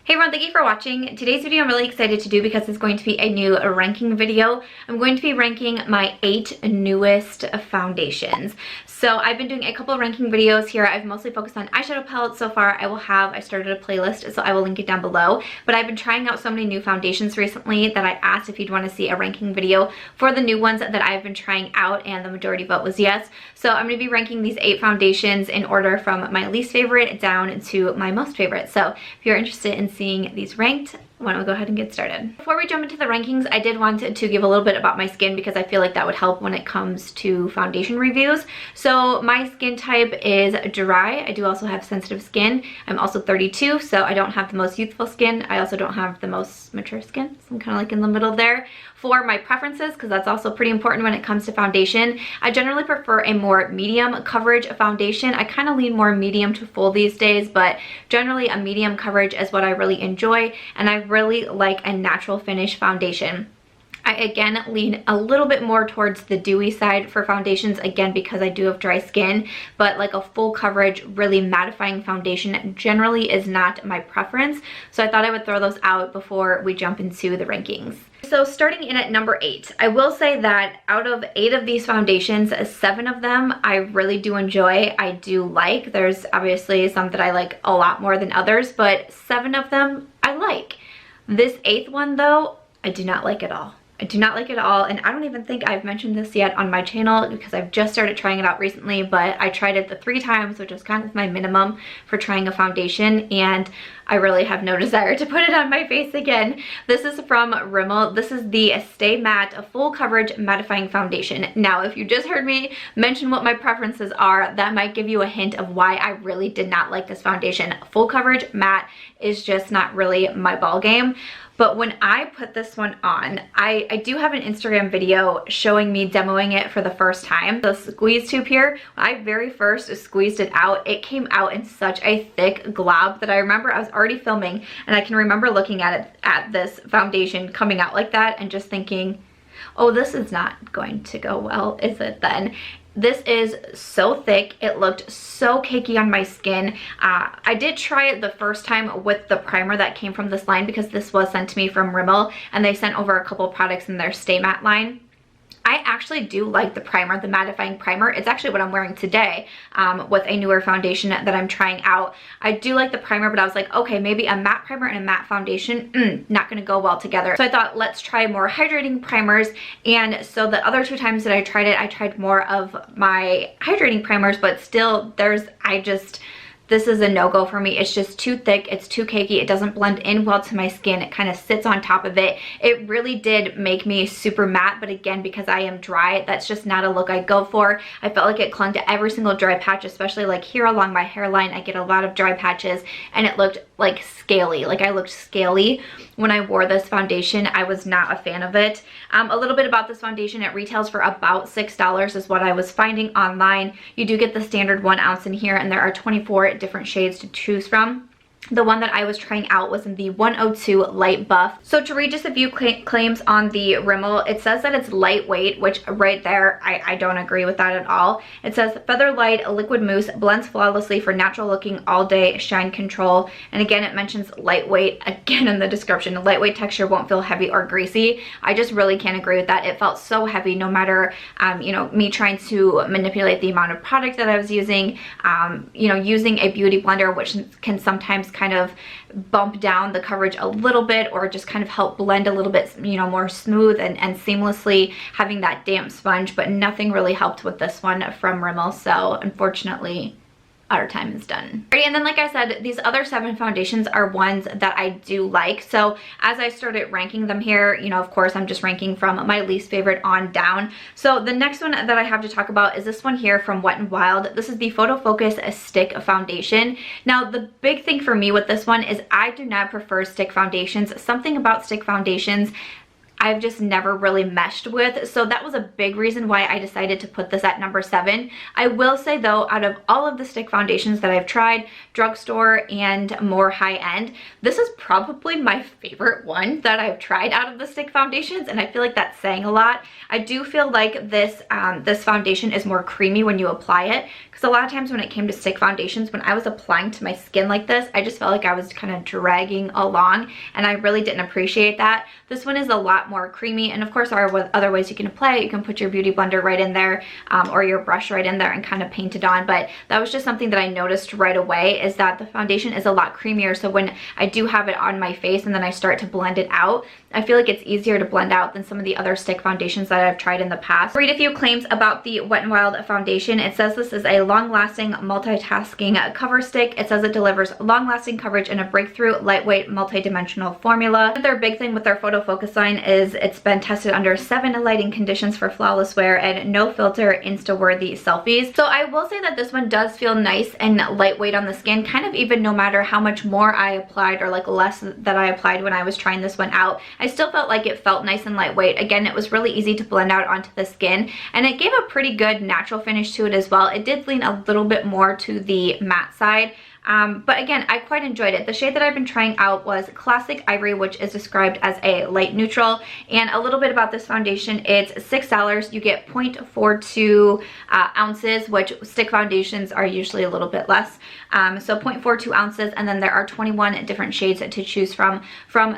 Hey everyone, thank you for watching. Today's video I'm really excited to do because it's going to be a new ranking video. I'm going to be ranking my 8 newest foundations. So I've been doing a couple of ranking videos here. I've mostly focused on eyeshadow palettes so far. I started a playlist, so I will link it down below. But I've been trying out so many new foundations recently that I asked if you'd want to see a ranking video for the new ones that I've been trying out, and the majority vote was yes. So I'm going to be ranking these 8 foundations in order from my least favorite down to my most favorite. So if you're interested in seeing these ranked, why don't we go ahead and get started. Before we jump into the rankings, I did want to give a little bit about my skin because I feel like that would help when it comes to foundation reviews. So my skin type is dry. I do also have sensitive skin. I'm also 32, so I don't have the most youthful skin. I also don't have the most mature skin, so I'm kind of like in the middle there. For my preferences, because that's also pretty important when it comes to foundation, I generally prefer a more medium coverage foundation. I kind of lean more medium to full these days, but generally a medium coverage is what I really enjoy, and I really like a natural finish foundation. I again lean a little bit more towards the dewy side for foundations, again because I do have dry skin, but like a full coverage, really mattifying foundation generally is not my preference. So I thought I would throw those out before we jump into the rankings. So starting in at number 8, I will say that out of 8 of these foundations, 7 of them I really do enjoy. I do like. There's obviously some that I like a lot more than others, but 7 of them I like. This 8th one though, I do not like at all. I do not like it at all, and I don't even think I've mentioned this yet on my channel because I've just started trying it out recently, but I tried it the 3 times, which is kind of my minimum for trying a foundation, and I really have no desire to put it on my face again. This is from Rimmel. This is the Stay Matte Full Coverage Mattifying Foundation. Now, if you just heard me mention what my preferences are, that might give you a hint of why I really did not like this foundation. Full coverage matte is just not really my ball game. But when I put this one on, I do have an Instagram video showing me demoing it for the first time. The squeeze tube here, when I very first squeezed it out, it came out in such a thick glob that I remember I was already filming, and I can remember looking at this foundation coming out like that and just thinking, oh, this is not going to go well, is it then? This is so thick. It looked so cakey on my skin. I did try it the first time with the primer that came from this line because this was sent to me from Rimmel, and they sent over a couple products in their Stay Matte line. I actually do like the primer, the mattifying primer. It's actually what I'm wearing today with a newer foundation that I'm trying out. I do like the primer, but I was like, okay, maybe a matte primer and a matte foundation, not gonna go well together. So I thought, let's try more hydrating primers. And so the other 2 times that I tried it, I tried more of my hydrating primers, but still this is a no-go for me. It's just too thick, it's too cakey, it doesn't blend in well to my skin, it kind of sits on top of it. It really did make me super matte, but again, because I am dry, that's just not a look I go for. I felt like it clung to every single dry patch, especially like here along my hairline. I get a lot of dry patches, and it looked like scaly, like I looked scaly when I wore this foundation. I was not a fan of it. A little bit about this foundation, it retails for about $6 is what I was finding online. You do get the standard 1 ounce in here, and there are 24 different shades to choose from. The one that I was trying out was in the 102 Light Buff. So to read just a few claims on the Rimmel, it says that it's lightweight, which right there, I don't agree with that at all. It says feather light liquid mousse blends flawlessly for natural looking all day shine control. And again, it mentions lightweight again in the description. The lightweight texture won't feel heavy or greasy. I just really can't agree with that. It felt so heavy no matter, you know, me trying to manipulate the amount of product that I was using, you know, using a beauty blender, which can sometimes kind of bump down the coverage a little bit or just kind of help blend a little bit, you know, more smooth and seamlessly, having that damp sponge, but nothing really helped with this one from Rimmel. So unfortunately, our time is done. And then like I said, these other 7 foundations are ones that I do like. So as I started ranking them here, you know, of course I'm just ranking from my least favorite on down. So the next one that I have to talk about is this one here from Wet n Wild. This is the Photo Focus Stick Foundation. Now the big thing for me with this one is I do not prefer stick foundations. Something about stick foundations I've just never really meshed with. So that was a big reason why I decided to put this at number 7. I will say though, out of all of the stick foundations that I've tried, drugstore and more high-end, this is probably my favorite one that I've tried out of the stick foundations, and I feel like that's saying a lot. I do feel like this this foundation is more creamy when you apply it, because a lot of times when it came to stick foundations, when I was applying to my skin like this, I just felt like I was kind of dragging along, and I really didn't appreciate that. This one is a lot more creamy, and of course there are other ways you can apply it. You can put your beauty blender right in there, or your brush right in there and kind of paint it on, but that was just something that I noticed right away, is that the foundation is a lot creamier. So when I do have it on my face and then I start to blend it out, I feel like it's easier to blend out than some of the other stick foundations that I've tried in the past. Read a few claims about the Wet n Wild foundation. It says this is a long-lasting multitasking cover stick. It says it delivers long-lasting coverage in a breakthrough, lightweight, multi-dimensional formula. Their big thing with their photo focus line is it's been tested under 7 lighting conditions for flawless wear and no filter, Insta-worthy selfies. So I will say that this one does feel nice and lightweight on the skin, kind of even no matter how much more I applied or like less that I applied when I was trying this one out. I still felt like it felt nice and lightweight. Again, it was really easy to blend out onto the skin, and it gave a pretty good natural finish to it as well. It did lean a little bit more to the matte side. But again, I quite enjoyed it. The shade that I've been trying out was Classic Ivory, which is described as a light neutral. And a little bit about this foundation, it's $6. You get 0.42 ounces, which stick foundations are usually a little bit less. So 0.42 ounces, and then there are 21 different shades to choose from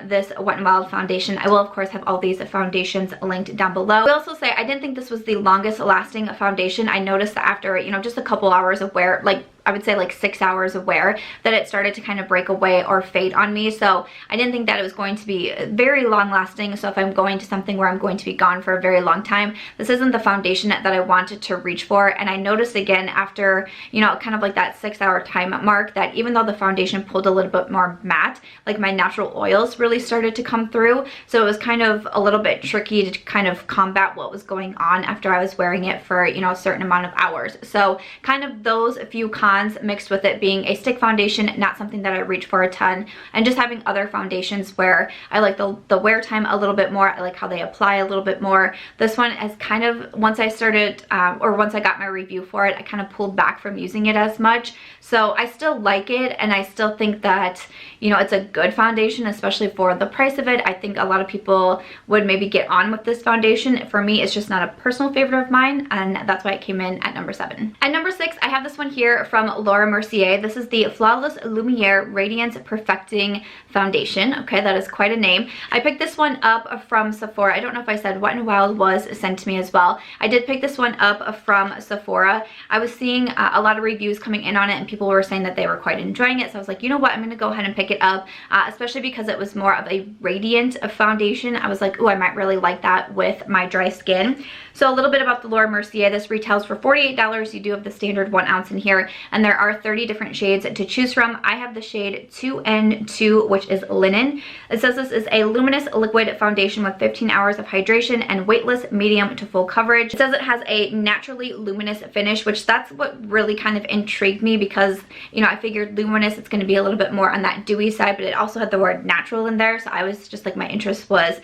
this Wet n Wild foundation. I will of course have all these foundations linked down below. I will also say I didn't think this was the longest lasting foundation. I noticed that after, you know, just a couple hours of wear, like I would say like 6 hours of wear, that it started to kind of break away or fade on me. So I didn't think that it was going to be very long lasting. So if I'm going to something where I'm going to be gone for a very long time, this isn't the foundation that I wanted to reach for. And I noticed again after, you know, kind of like that 6-hour time mark, that even though the foundation pulled a little bit more matte, like my natural oils really started to come through. So it was kind of a little bit tricky to kind of combat what was going on after I was wearing it for, you know, a certain amount of hours. So kind of those few cons mixed with it being a stick foundation, not something that I reach for a ton, and just having other foundations where I like the wear time a little bit more. I like how they apply a little bit more. This one is kind of, once I started or once I got my review for it, I kind of pulled back from using it as much. So I still like it, and I still think that, you know, it's a good foundation, especially for the price of it. I think a lot of people would maybe get on with this foundation. For me, it's just not a personal favorite of mine, and that's why it came in at number 7. At number 6, I have this one here from Laura Mercier. This is the Flawless Lumiere Radiance Perfecting Foundation. Okay, that is quite a name. I picked this one up from Sephora. I don't know if I said Wet n Wild was sent to me as well. I did pick this one up from Sephora. I was seeing a lot of reviews coming in on it, and people were saying that they were quite enjoying it. So I was like, you know what, I'm going to go ahead and pick it up, especially because it was more of a radiant foundation. I was like, oh, I might really like that with my dry skin. So a little bit about the Laura Mercier. This retails for $48. You do have the standard 1 ounce in here, and there are 30 different shades to choose from. I have the shade 2N2, which is Linen. It says this is a luminous liquid foundation with 15 hours of hydration and weightless medium to full coverage. It says it has a naturally luminous finish, which that's what really kind of intrigued me, because, you know, I figured luminous, it's going to be a little bit more on that dewy side, but it also had the word natural in there. So I was just like, my interest was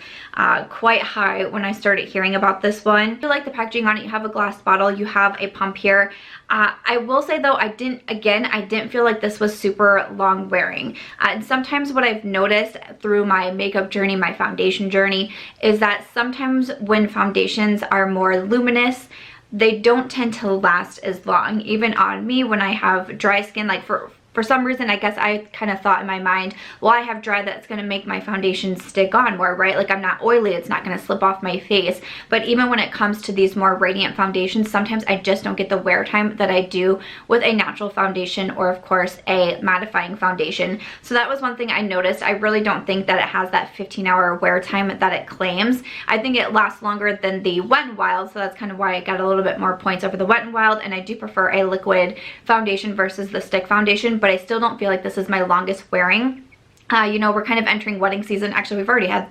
quite high when I started hearing about this one. I like the packaging on it. You have a glass bottle, you have a pump here. I will say though, I didn't feel like this was super long wearing. And sometimes what I've noticed through my makeup journey, my foundation journey, is that sometimes when foundations are more luminous, they don't tend to last as long. Even on me, when I have dry skin, like for some reason, I guess I kind of thought in my mind, well, I have dry, that's going to make my foundation stick on more, right? Like I'm not oily, it's not going to slip off my face. But even when it comes to these more radiant foundations, sometimes I just don't get the wear time that I do with a natural foundation, or of course a mattifying foundation. So that was one thing I noticed. I really don't think that it has that 15-hour wear time that it claims. I think it lasts longer than the Wet n Wild, so that's kind of why I got a little bit more points over the Wet n Wild, and I do prefer a liquid foundation versus the stick foundation. But I still don't feel like this is my longest wearing. You know, we're kind of entering wedding season. Actually, we've already had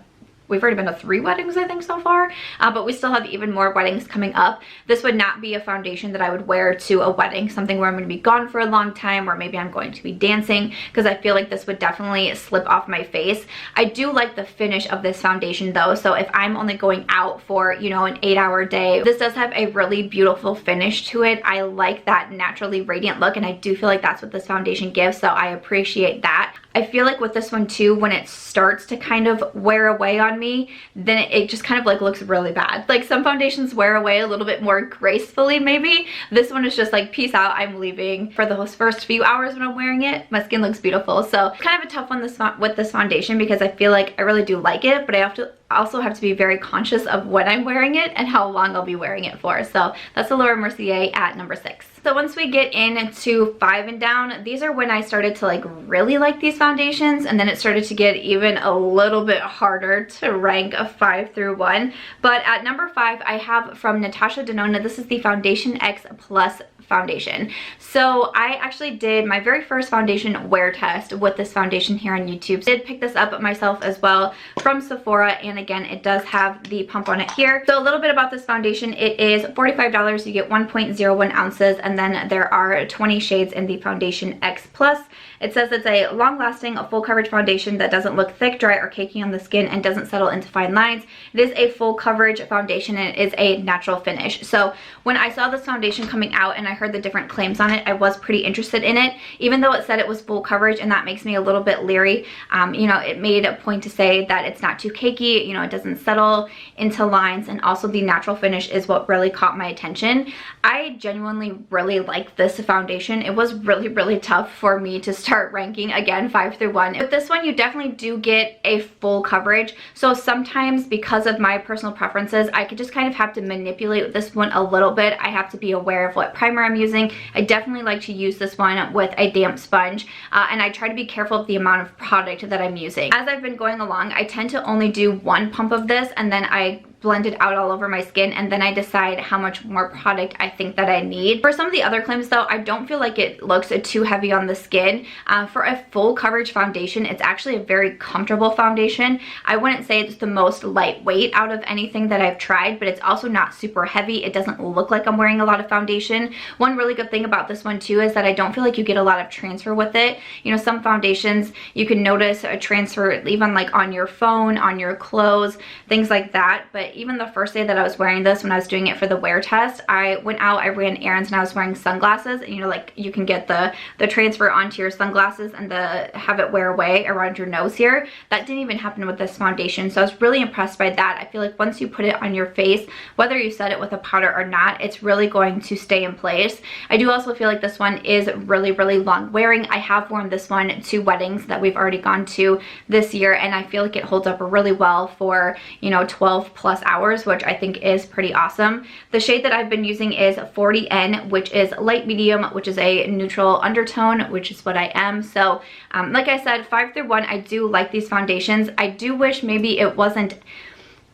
we've already been to 3 weddings, I think, so far, but we still have even more weddings coming up. This would not be a foundation that I would wear to a wedding, something where I'm going to be gone for a long time, or maybe I'm going to be dancing, because I feel like this would definitely slip off my face. I do like the finish of this foundation though, so if I'm only going out for, you know, an 8-hour day, this does have a really beautiful finish to it. I like that naturally radiant look, and I do feel like that's what this foundation gives, so I appreciate that. I feel like with this one too, when it starts to kind of wear away on me, then it just kind of like looks really bad. Like some foundations wear away a little bit more gracefully maybe. This one is just like, peace out, I'm leaving. For those first few hours when I'm wearing it, my skin looks beautiful. So kind of a tough one with this foundation, because I feel like I really do like it, but I also have to be very conscious of when I'm wearing it and how long I'll be wearing it for. So that's the Laura Mercier at number 6. So once we get into 5 and down, these are when I started to like really like these foundations, and then it started to get even a little bit harder to rank a 5 through 1. But at number 5, I have from Natasha Denona, this is the Foundation X Plus foundation. So I actually did my very first foundation wear test with this foundation here on YouTube. I did pick this up myself as well from Sephora, and again, it does have the pump on it here. So a little bit about this foundation: it is $45. You get 1.01 ounces, and then there are 20 shades in the Foundation X Plus. It says it's a long-lasting, full coverage foundation that doesn't look thick, dry, or cakey on the skin and doesn't settle into fine lines. It is a full coverage foundation, and it is a natural finish. So when I saw this foundation coming out and I heard the different claims on it, I was pretty interested in it, even though it said it was full coverage, and that makes me a little bit leery. You know, it made a point to say that it's not too cakey, you know, it doesn't settle into lines, and also the natural finish is what really caught my attention. I genuinely really like this foundation. It was really tough for me to start ranking, again, 5 through 1. With this one, you definitely do get a full coverage, so sometimes because of my personal preferences, I could just kind of have to manipulate this one a little bit. I have to be aware of what primer I'm using. I definitely like to use this one with a damp sponge, and I try to be careful of the amount of product that I'm using. As I've been going along, I tend to only do 1 pump of this, and then I blend it out all over my skin, and then I decide how much more product I think that I need. For some of the other claims though, I don't feel like it looks too heavy on the skin. For a full coverage foundation, it's actually a very comfortable foundation. I wouldn't say it's the most lightweight out of anything that I've tried, but it's also not super heavy. It doesn't look like I'm wearing a lot of foundation. One really good thing about this one too is that I don't feel like you get a lot of transfer with it. You know, some foundations you can notice a transfer even like on your phone, on your clothes, things like that. But even the first day that I was wearing this, when I was doing it for the wear test, I went out, I ran errands, and I was wearing sunglasses, and you know, like you can get the transfer onto your sunglasses and have it wear away around your nose here. That didn't even happen with this foundation, so I was really impressed by that. I feel like once you put it on your face, whether you set it with a powder or not, it's really going to stay in place. I do also feel like this one is really long wearing. I have worn this one to weddings that we've already gone to this year, and I feel like it holds up really well for, you know, 12+ hours, which I think is pretty awesome. The shade that I've been using is 40N, which is light medium, which is a neutral undertone, which is what I am. So like I said, 5 through 1, I do like these foundations. I do wish maybe it wasn't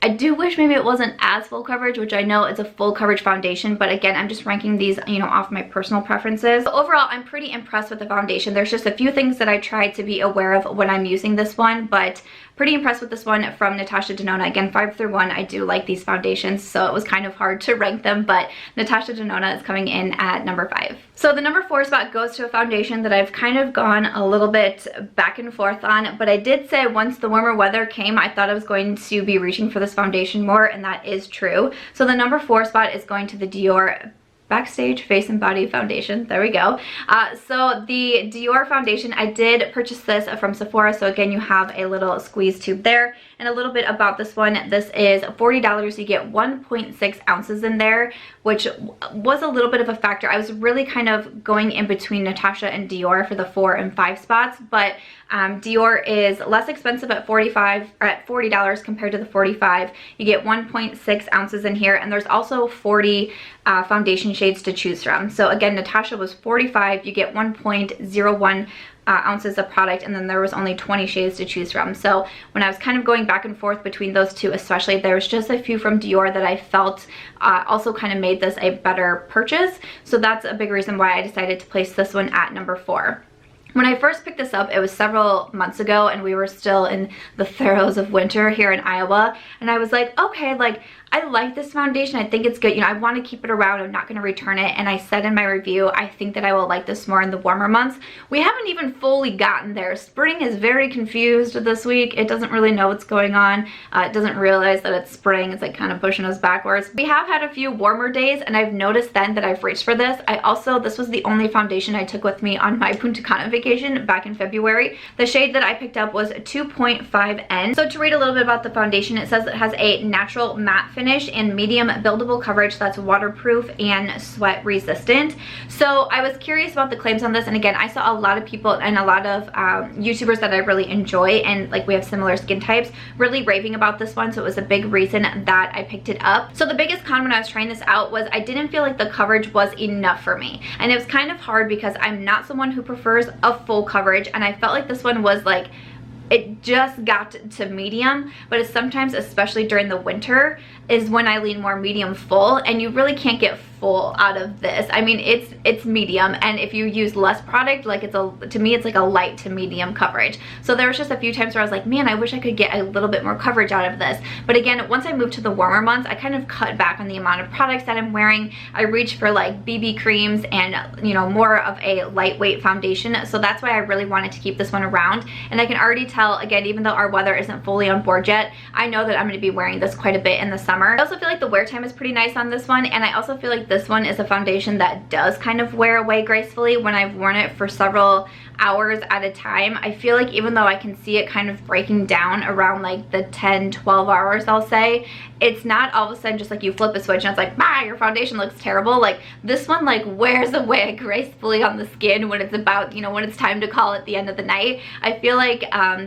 as full coverage, which I know it's a full coverage foundation, but again, I'm just ranking these, you know, off my personal preferences. So overall, I'm pretty impressed with the foundation. There's just a few things that I tried to be aware of when I'm using this one, but pretty impressed with this one from Natasha Denona. Again, 5 through 1, I do like these foundations, so it was kind of hard to rank them, but Natasha Denona is coming in at number 5. So the number 4 spot goes to a foundation that I've kind of gone a little bit back and forth on, but I did say once the warmer weather came, I thought I was going to be reaching for this foundation more, and that is true. So the number 4 spot is going to the Dior Backstage Face and Body Foundation. There we go. So the Dior Foundation, I did purchase this from Sephora. So again, you have a little squeeze tube there. And a little bit about this one, this is $40. You get 1.6 ounces in there, which was a little bit of a factor. I was really kind of going in between Natasha and Dior for the 4 and 5 spots, but Dior is less expensive at $40 compared to the 45. You get 1.6 ounces in here, and there's also 40 foundation shades to choose from. So again, Natasha was 45. You get 1.01 ounces of product, and then there was only 20 shades to choose from. So when I was kind of going back and forth between those two, especially, there was just a few from Dior that I felt also kind of made this a better purchase. So that's a big reason why I decided to place this one at number 4. When I first picked this up, it was several months ago and we were still in the throes of winter here in Iowa. And I was like, okay, like, I like this foundation. I think it's good. You know, I want to keep it around. I'm not going to return it. And I said in my review, I think that I will like this more in the warmer months. We haven't even fully gotten there. Spring is very confused this week. It doesn't really know what's going on. It doesn't realize that it's spring. It's like kind of pushing us backwards. We have had a few warmer days and I've noticed then that I've reached for this. This was the only foundation I took with me on my Punta Cana vacation back in February. The shade that I picked up was 2.5N. So to read a little bit about the foundation, it says it has a natural matte finish and medium buildable coverage that's waterproof and sweat resistant. So I was curious about the claims on this, and again, I saw a lot of people and a lot of YouTubers that I really enjoy, and like we have similar skin types, really raving about this one, so it was a big reason that I picked it up. So the biggest con when I was trying this out was I didn't feel like the coverage was enough for me, and it was kind of hard because I'm not someone who prefers a full coverage, and I felt like this one was like, it just got to medium, but it's sometimes, especially during the winter, is when I lean more medium full, and you really can't get full out of this. I mean, it's medium, and if you use less product, like to me it's like a light to medium coverage. So there was just a few times where I was like, man, I wish I could get a little bit more coverage out of this. But again, once I moved to the warmer months, I kind of cut back on the amount of products that I'm wearing. I reached for like BB creams and, you know, more of a lightweight foundation. So that's why I really wanted to keep this one around. And I can already tell, again, even though our weather isn't fully on board yet, I know that I'm going to be wearing this quite a bit in the summer. I also feel like the wear time is pretty nice on this one, and I also feel like this one is a foundation that does kind of wear away gracefully when I've worn it for several hours at a time. I feel like even though I can see it kind of breaking down around like the 10-12 hours, I'll say, it's not all of a sudden just like you flip a switch and it's like, bah, your foundation looks terrible. Like this one like wears away gracefully on the skin when it's about, you know, when it's time to call it the end of the night. I feel like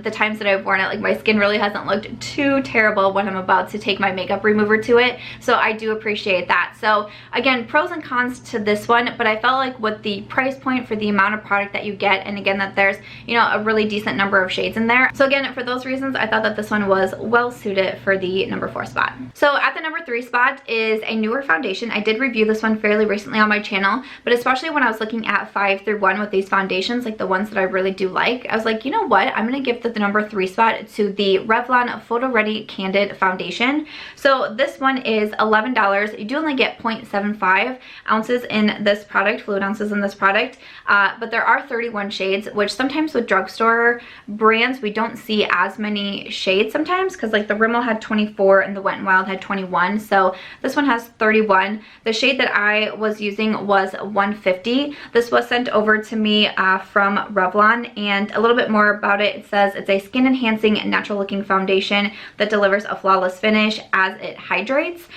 the times that I've worn it, like my skin really hasn't looked too terrible when I'm about to take my makeup remover to it. So I do appreciate that. So again, pros and cons to this one, but I felt like with the price point for the amount of product that you get, and again that there's, you know, a really decent number of shades in there. So again, for those reasons, I thought that this one was well suited for the number 4 spot. So at the number 3 spot is a newer foundation. I did review this one fairly recently on my channel, but especially when I was looking at 5 through 1 with these foundations, like the ones that I really do like, I was like, you know what, I'm gonna give the number 3 spot to the Revlon Photo Ready Candid foundation. So this one is $11. You do only get 0.75 ounces in this product, fluid ounces in this product, but there are 31 shades, which sometimes with drugstore brands we don't see as many shades sometimes, because like the Rimmel had 24 and the Wet n Wild had 21, so this one has 31. The shade that I was using was 150. This was sent over to me from Revlon, and a little bit more about it. It says it's a skin enhancing natural looking foundation that delivers a flawless finish as it hydrates.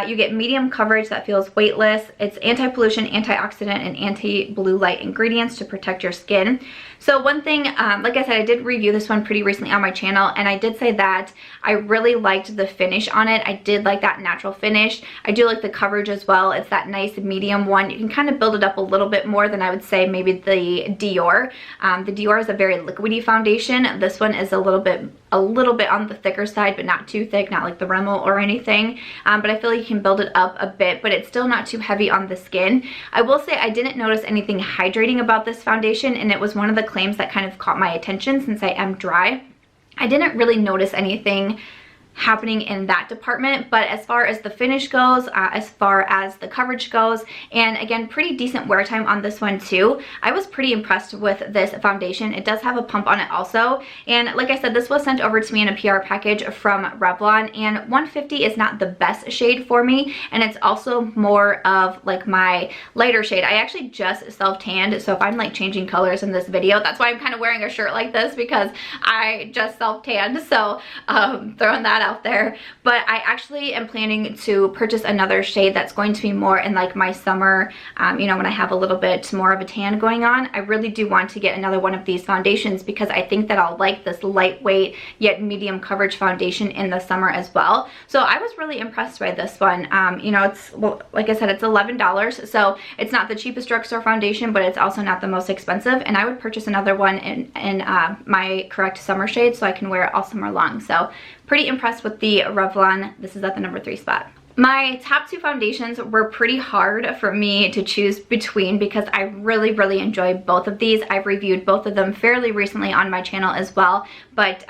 You get medium coverage that feels weightless. It's anti-pollution, antioxidant, and anti-blue light ingredients to protect your skin. So one thing, like I said, I did review this one pretty recently on my channel, and I did say that I really liked the finish on it. I did like that natural finish. I do like the coverage as well. It's that nice medium one. You can kind of build it up a little bit more than I would say maybe the Dior. The Dior is a very liquidy foundation. This one is a little bit on the thicker side, but not too thick, not like the Rimmel or anything. But I feel like you can build it up a bit, but it's still not too heavy on the skin. I will say I didn't notice anything hydrating about this foundation, and it was one of the claims that kind of caught my attention since I am dry. I didn't really notice anything happening in that department, but as far as the finish goes, as far as the coverage goes, and again, pretty decent wear time on this one too. I was pretty impressed with this foundation. It does have a pump on it also, and like I said, this was sent over to me in a PR package from Revlon, and 150 is not the best shade for me, and it's also more of like my lighter shade. I actually just self-tanned, so if I'm like changing colors in this video, that's why I'm kind of wearing a shirt like this, because I just self-tanned, so throwing that out there. But I actually am planning to purchase another shade that's going to be more in like my summer, you know, when I have a little bit more of a tan going on. I really do want to get another one of these foundations because I think that I'll like this lightweight yet medium coverage foundation in the summer as well. So I was really impressed by this one. You know, it's, well, like I said, it's $11, so it's not the cheapest drugstore foundation, but it's also not the most expensive, and I would purchase another one in my correct summer shade so I can wear it all summer long. So pretty impressed with the Revlon. This is at the number 3 spot. My top 2 foundations were pretty hard for me to choose between because I really enjoy both of these. I've reviewed both of them fairly recently on my channel as well. But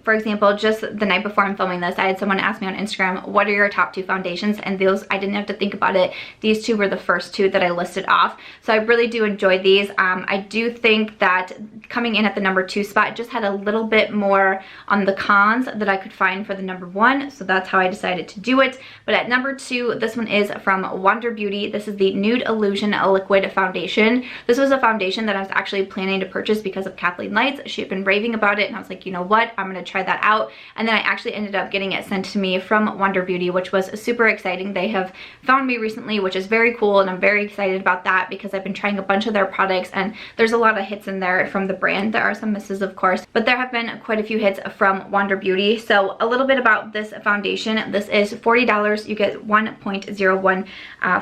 for example, just the night before I'm filming this, I had someone ask me on Instagram, what are your top 2 foundations? And those, I didn't have to think about it. These 2 were the first 2 that I listed off. So I really do enjoy these. I do think that coming in at the number 2 spot just had a little bit more on the cons that I could find for the number 1. So that's how I decided to do it. But at number 2, this one is from Wonder Beauty. This is the Nude Illusion Liquid Foundation. This was a foundation that I was actually planning to purchase because of Kathleen Lights. She had been raving about it and I was like, you know what, I'm gonna try that out. And then I actually ended up getting it sent to me from Wonder Beauty, which was super exciting. They have found me recently, which is very cool, and I'm very excited about that because I've been trying a bunch of their products and there's a lot of hits in there from the brand. There are some misses, of course, but there have been quite a few hits from Wonder Beauty. So a little bit about this foundation. This is $40. You get 1.01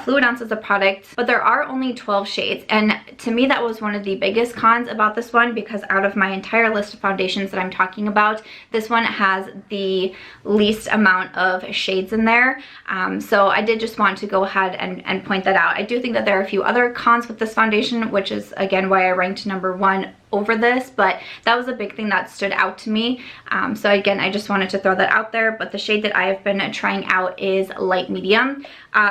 fluid ounces of product, but there are only 12 shades, and to me that was one of the biggest cons about this one because out of my entire list of foundations that I'm talking about, this one has the least amount of shades in there. So I did just want to go ahead and point that out. I do think that there are a few other cons with this foundation, which is again why I ranked number 1 over this, but that was a big thing that stood out to me. So again, I just wanted to throw that out there, but the shade that I have been trying out is light medium.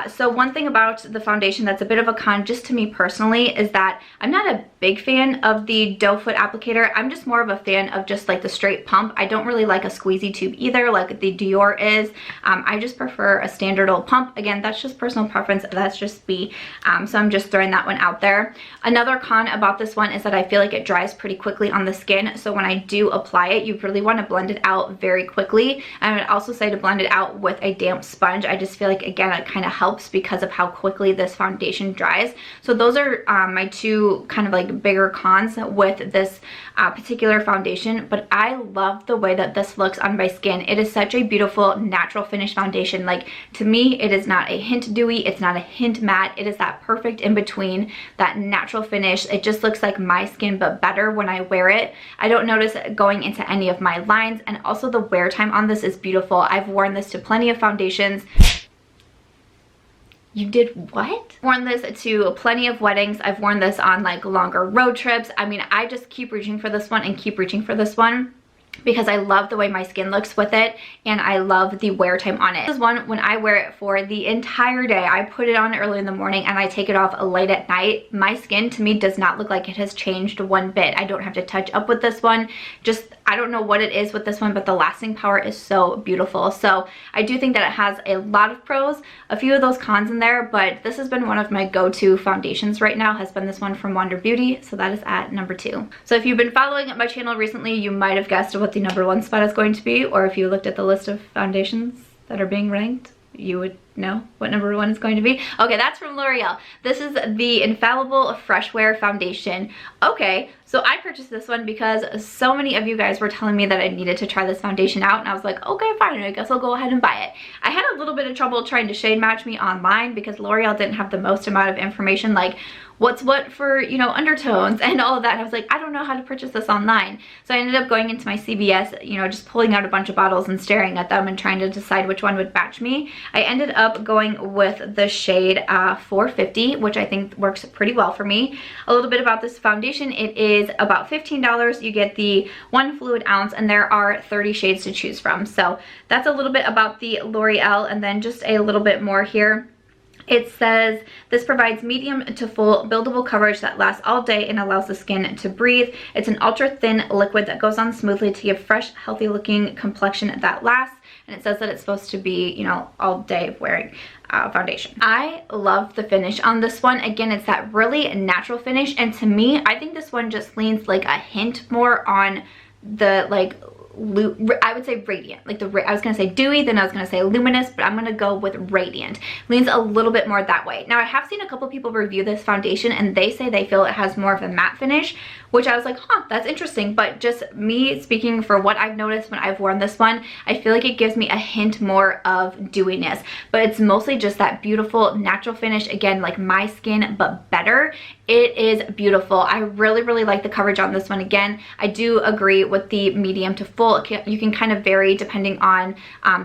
So one thing about the foundation that's a bit of a con just to me personally is that I'm not a big fan of the doe foot applicator. I'm just more of a fan of just like the straight pump. I don't really like a squeezy tube either like the Dior is. I just prefer a standard old pump. Again, that's just personal preference. That's just me. So I'm just throwing that one out there. Another con about this one is that I feel like it dries pretty quickly on the skin. So when I do apply it, you really want to blend it out very quickly. I would also say to blend it out with a damp sponge. I just feel like, again, it kind of helps because of how quickly this foundation dries. So those are my 2 kind of like bigger cons with this particular foundation, but I love the way that this looks on my skin. It is such a beautiful natural finish foundation. Like, to me, it is not a hint dewy, it's not a hint matte, it is that perfect in between, that natural finish. It just looks like my skin but better when I wear it. I don't notice it going into any of my lines, and also the wear time on this is beautiful. I've worn this to plenty of foundations. You did what? Worn this to plenty of weddings. I've worn this on like longer road trips. I mean, I just keep reaching for this one and keep reaching for this one because I love the way my skin looks with it and I love the wear time on it. This is one when I wear it for the entire day. I put it on early in the morning and I take it off late at night. My skin to me does not look like it has changed one bit. I don't have to touch up with this one. Just, I don't know what it is with this one, but the lasting power is so beautiful. So I do think that it has a lot of pros, a few of those cons in there, but this has been one of my go-to foundations right now, has been this one from Wonder Beauty. So that is at number 2. So if you've been following my channel recently, you might have guessed what the number 1 spot is going to be, or if you looked at the list of foundations that are being ranked, you would know what number 1 is going to be. Okay, that's from L'Oreal. This is the Infallible Fresh Wear Foundation. Okay, so I purchased this one because so many of you guys were telling me that I needed to try this foundation out, and I was like, okay, fine, I guess I'll go ahead and buy it. I had a little bit of trouble trying to shade match me online because L'Oreal didn't have the most amount of information, like what's what for, you know, undertones and all of that. And I was like, I don't know how to purchase this online. So I ended up going into my CVS, you know, just pulling out a bunch of bottles and staring at them and trying to decide which one would match me. I ended up going with the shade 450, which I think works pretty well for me. A little bit about this foundation. It is about $15. You get the 1 fluid ounce and there are 30 shades to choose from. So that's a little bit about the L'Oreal, and then just a little bit more here. It says, this provides medium to full buildable coverage that lasts all day and allows the skin to breathe. It's an ultra thin liquid that goes on smoothly to give fresh, healthy looking complexion that lasts. And it says that it's supposed to be, you know, all day wearing foundation. I love the finish on this one. Again, it's that really natural finish. And to me, I think this one just leans like a hint more on the like I would say radiant, like I was gonna say dewy, then I was gonna say luminous, but I'm gonna go with radiant. Leans a little bit more that way. Now I have seen a couple people review this foundation and they say they feel it has more of a matte finish, which I was like, huh, that's interesting. But just me speaking for what I've noticed when I've worn this one, I feel like it gives me a hint more of dewiness, but it's mostly just that beautiful natural finish. Again, like my skin, but better. It is beautiful. I really like the coverage on this one. Again, I do agree with the medium to full beautiful. You can kind of vary depending on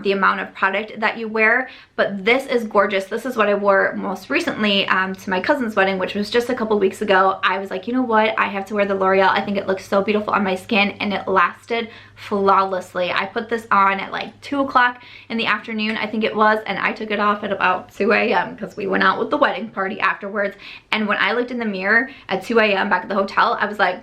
the amount of product that you wear, but this is gorgeous. This is what I wore most recently to my cousin's wedding, which was just a couple weeks ago. I was like, you know what, I have to wear the L'Oreal. I think it looks so beautiful on my skin, and it lasted flawlessly. I put this on at like 2 o'clock in the afternoon, I think it was, and I took it off at about 2 a.m. because we went out with the wedding party afterwards. And when I looked in the mirror at 2 a.m. back at the hotel, I was like,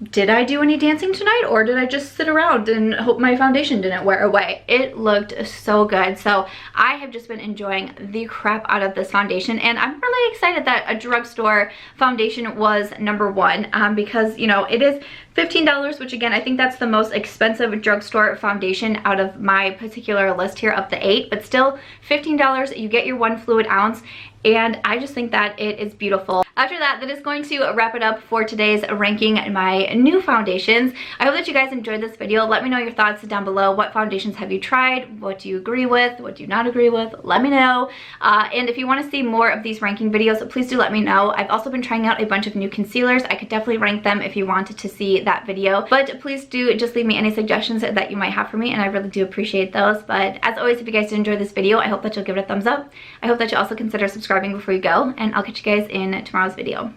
did I do any dancing tonight, or did I just sit around and hope my foundation didn't wear away? It looked so good. So I have just been enjoying the crap out of this foundation, and I'm really excited that a drugstore foundation was #1 because, you know, it is $15, which again, I think that's the most expensive drugstore foundation out of my particular list here of the 8, but still $15, you get your 1 fluid ounce, and I just think that it is beautiful. After that, that is going to wrap it up for today's ranking my new foundations. I hope that you guys enjoyed this video. Let me know your thoughts down below. What foundations have you tried? What do you agree with? What do you not agree with? Let me know. And if you want to see more of these ranking videos, please do let me know. I've also been trying out a bunch of new concealers. I could definitely rank them if you wanted to see that video. But please do just leave me any suggestions that you might have for me, and I really do appreciate those. But as always, if you guys did enjoy this video, I hope that you'll give it a thumbs up. I hope that you also consider subscribing before you go, and I'll catch you guys in tomorrow's video.